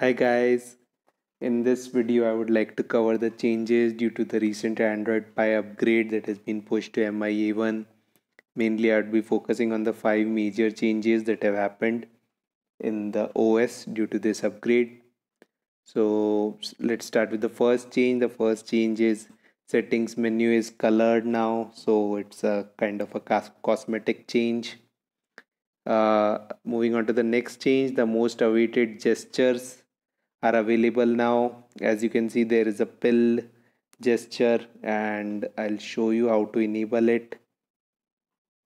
Hi guys, in this video I would like to cover the changes due to the recent Android Pie upgrade that has been pushed to MI A1. Mainly I would be focusing on the 5 major changes that have happened in the OS due to this upgrade. So let's start with the first change. The first change is settings menu is colored now, so it's a kind of a cosmetic change. Moving on to the next change, the most awaited gestures are available now. As you can see, there is a pill gesture, and I'll show you how to enable it.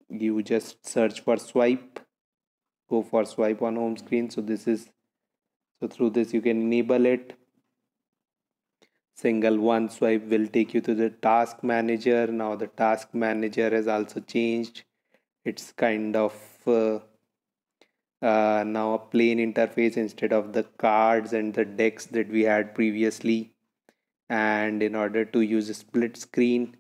You just search for swipe, go for swipe on home screen. So through this you can enable it. Single one swipe will take you to the task manager. Now the task manager has also changed. It's kind of now a plain interface instead of the cards and the decks that we had previously. And in order to use a split screen,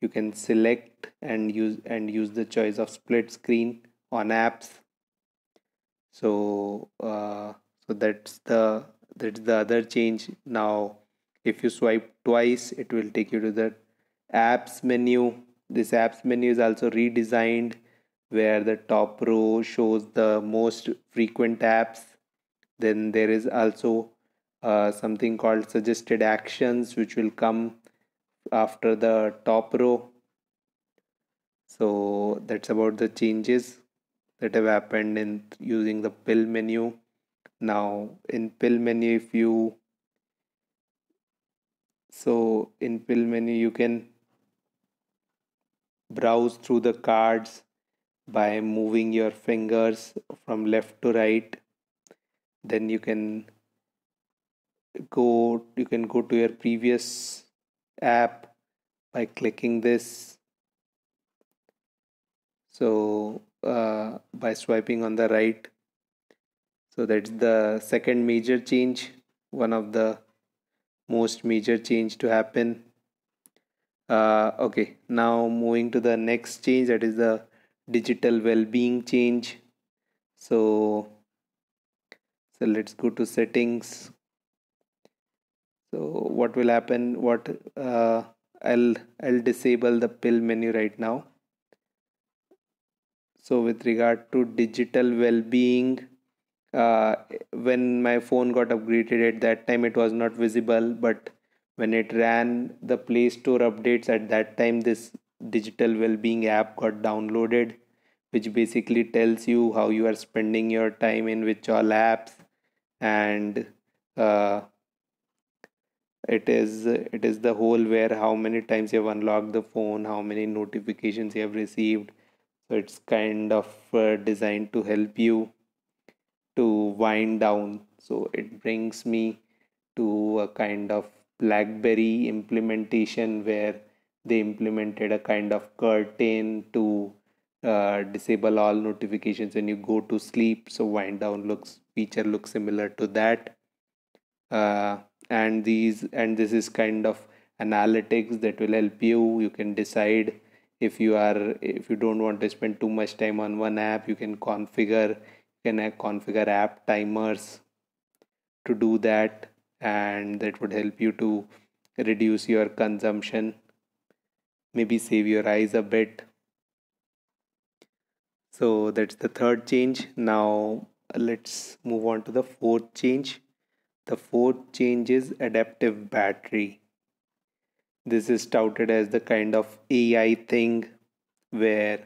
you can select and use the choice of split screen on apps. So that's the other change. Now if you swipe twice, it will take you to the apps menu. This apps menu is also redesigned, where the top row shows the most frequent apps. Then there is also something called suggested actions, which will come after the top row. So that's about the changes that have happened in using the pill menu. Now in pill menu, in pill menu you can browse through the cards by moving your fingers from left to right. Then you can go to your previous app by clicking this. So by swiping on the right. So that's the second major change, one of the most major change to happen. Okay, now moving to the next change, that is the digital well-being change. So let's go to settings. So what will happen? I'll disable the pill menu right now. So with regard to digital well-being, uh, when my phone got upgraded at that time it was not visible, but when it ran the Play Store updates at that time, this digital well-being app got downloaded, which basically tells you how you are spending your time in which all apps. And uh, it is the whole where how many times you have unlocked the phone, how many notifications you have received. So it's kind of designed to help you to wind down. So it brings me to a kind of BlackBerry implementation where they implemented a kind of curtain to disable all notifications when you go to sleep. So wind down looks feature looks similar to that. uh, and this is kind of analytics that will help you. You can decide if you don't want to spend too much time on one app. You can configure app timers to do that, and that would help you to reduce your consumption, maybe save your eyes a bit. So that's the third change. Now let's move on to the fourth change. The fourth change is adaptive battery. This is touted as the kind of AI thing where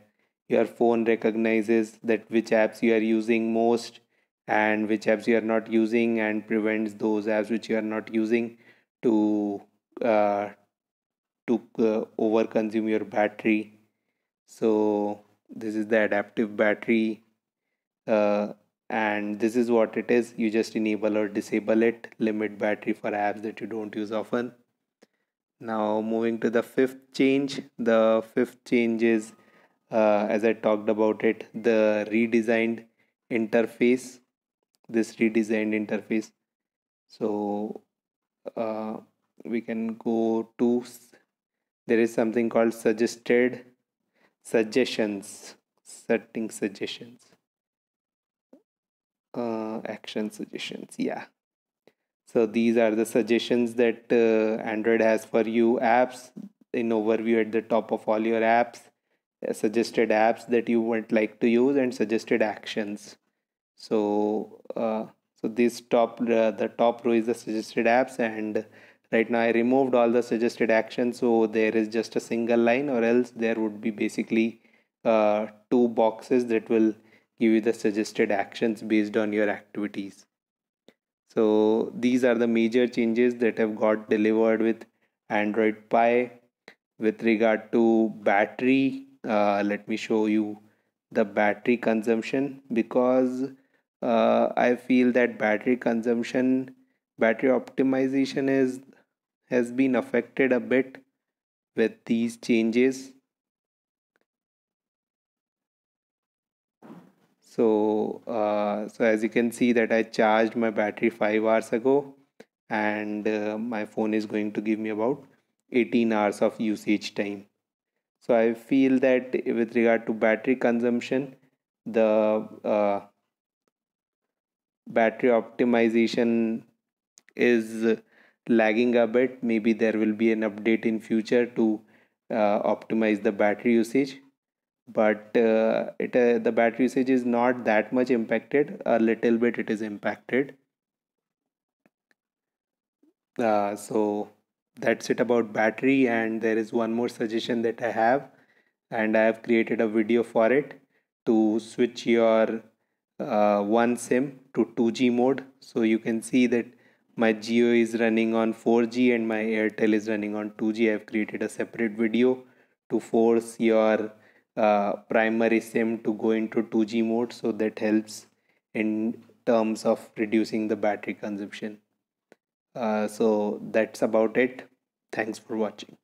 your phone recognizes that which apps you are using most and which apps you are not using, and prevents those apps which you are not using to uh, over consume your battery. So this is the adaptive battery, uh, and this is what it is. You just enable or disable it, limit battery for apps that you don't use often. Now moving to the fifth change. The fifth change is, as I talked about it, the redesigned interface. This redesigned interface. So uh, we can go to there is something called suggested suggestions, setting suggestions, action suggestions. Yeah. So these are the suggestions that Android has for you. Apps in overview at the top of all your apps, suggested apps that you would like to use, and suggested actions. So this the top row is the suggested apps, and right now I removed all the suggested actions, so there is just a single line, or else there would be basically two boxes that will give you the suggested actions based on your activities. So these are the major changes that have got delivered with Android Pie. With regard to battery, let me show you the battery consumption, because I feel that battery optimization has been affected a bit with these changes. So as you can see that I charged my battery 5 hours ago, and my phone is going to give me about 18 hours of usage time. So I feel that with regard to battery consumption, the battery optimization is lagging a bit. Maybe there will be an update in future to optimize the battery usage, but the battery usage is not that much impacted. A little bit it is impacted. So that's it about battery, and there is one more suggestion that I have, and I have created a video for it to switch your one SIM to 2G mode. So you can see that my Jio is running on 4G and my Airtel is running on 2G. I have created a separate video to force your primary SIM to go into 2G mode, so that helps in terms of reducing the battery consumption. So that's about it. Thanks for watching.